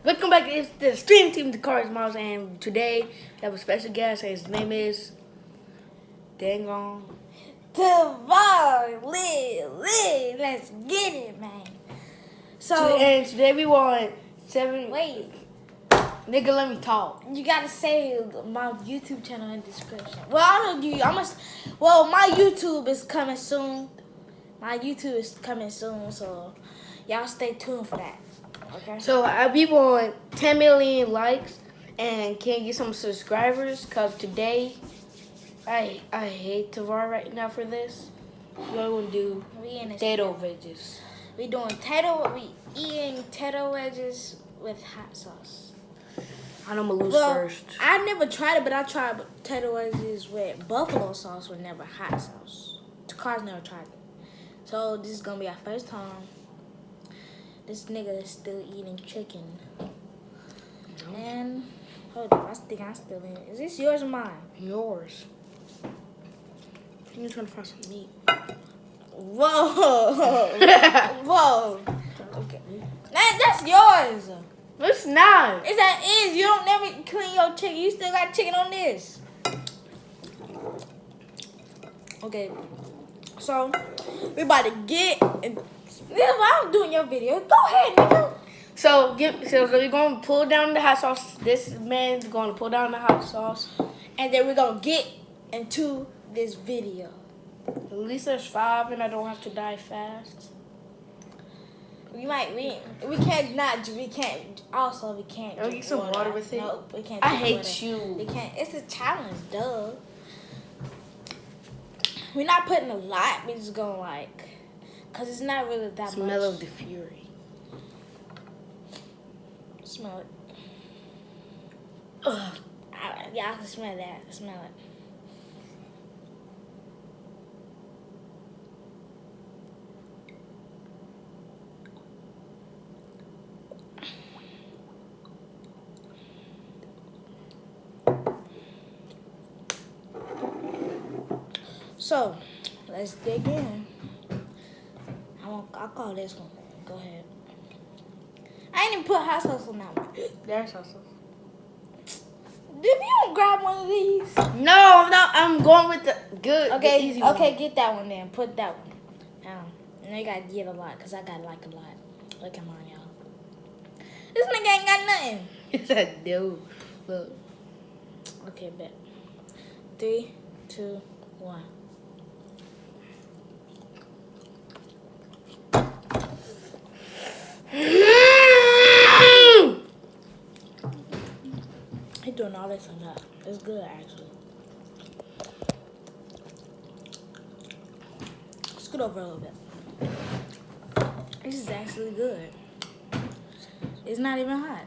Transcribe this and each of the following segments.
Welcome back to the stream team, the Cars Miles, and today we have a special guest. His name is Dang Devon Lee. Let's get it, man. And today we want 7. Wait, nigga, let me talk. you gotta say my YouTube channel in the description. Well, I don't know. Well, my YouTube is coming soon. So y'all stay tuned for that. Okay. So we want 10 million likes and can get some subscribers. Cause today, I hate Tavar right now for this. We're gonna do potato wedges. We eating potato wedges with hot sauce. I'm gonna lose first. I never tried it, but I tried potato wedges with buffalo sauce, with never hot sauce. The cars never tried it. So this is gonna be our first time. This nigga is still eating chicken. No. And hold on, I think I'm still in it. Is this yours or mine? Yours. I'm just trying to find some meat. Whoa. Whoa. Okay. That's yours. It's not. It's that is. You don't never clean your chicken. You still got chicken on this. Okay. So we about to get. I'm doing your video. Go ahead, nigga. So we're gonna pull down the hot sauce. This man's gonna pull down the hot sauce, And then we're gonna get into this video. at least there's 5, and I don't have to die fast. We can't. Also, we can't. I'll drink get some water with it. Nope, we can't. I drink hate water. you. We can't. It's a challenge, duh. We're not putting a lot. We just gonna cause it's not really that much. Smell of the fury. Smell it. Ugh. Yeah, I can smell that. Smell it. So, let's dig in. I'll call this one. Go ahead. I ain't even put hot sauce on that one. There's hot sauce. If you don't grab one of these. No, I'm going with the good. Okay, the easy one. get that one then. Put that one. Now you gotta get a lot, cause I got a lot. Look at mine, y'all. This nigga ain't got nothing. It's a dude. Look. Okay, bet. 3, 2, 1. He's doing all this on that. It's good, actually. Scoot over a little bit. This is actually good. It's not even hot.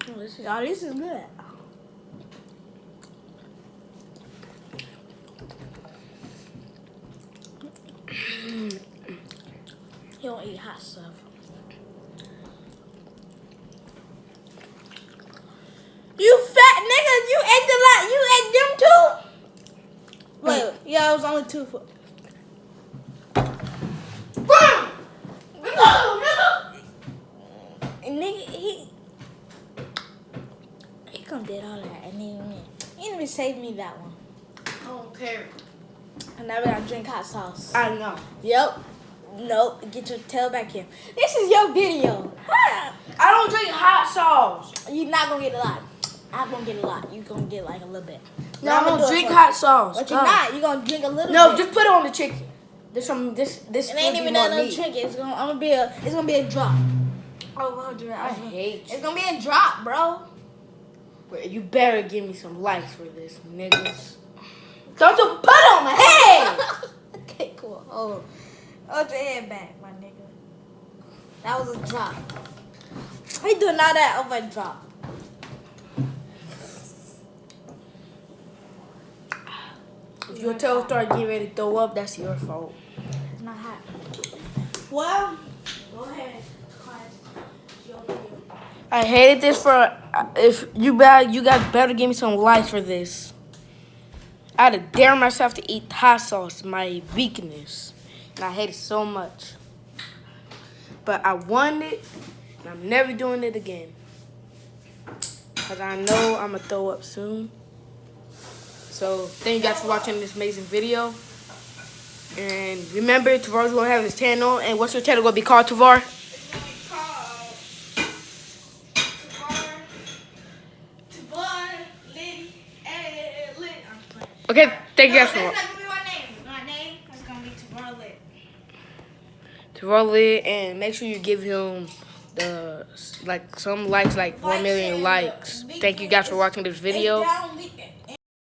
Oh, this is good. You don't eat hot stuff. You fat nigga, you ate the lot. You ate them too? Wait, yeah, it was only 2 for. Nigga, he come did all that, and he didn't even save me that one. I don't care. And now we gotta drink hot sauce. I know. Yep. Nope. Get your tail back here. This is your video. I don't drink hot sauce. You're not gonna get a lot. I'm gonna get a lot. You gonna get like a little bit. No, I don't drink hot sauce. But you're not. You're gonna drink a little No, bit. just put it on the chicken. This It ain't even that little chicken. It's gonna be a drop. Oh, well, I hate you. It's gonna be a drop, bro. Wait, you better give me some likes for this, niggas. Don't you put it on my head! Okay, cool. Hold your head back, my nigga. That was a drop. He doing all that over a drop. If your tail start getting ready to throw up, that's your fault. It's not hot. Well, go ahead. I hated this for. If you guys better give me some likes for this. I had to dare myself to eat hot sauce, my weakness. And I hate it so much. but I won it, and I'm never doing it again. Because I know I'm going to throw up soon. So, thank you guys for watching this amazing video. And remember, Tavar's going to have his channel. And what's your channel going to be called, Tavar? Okay, thank you guys for watching. That's not gonna be my name. My name is gonna be Tavar Lit. Tavar Lit, and make sure you give him some likes, like 1 million likes. Thank you guys for watching this video.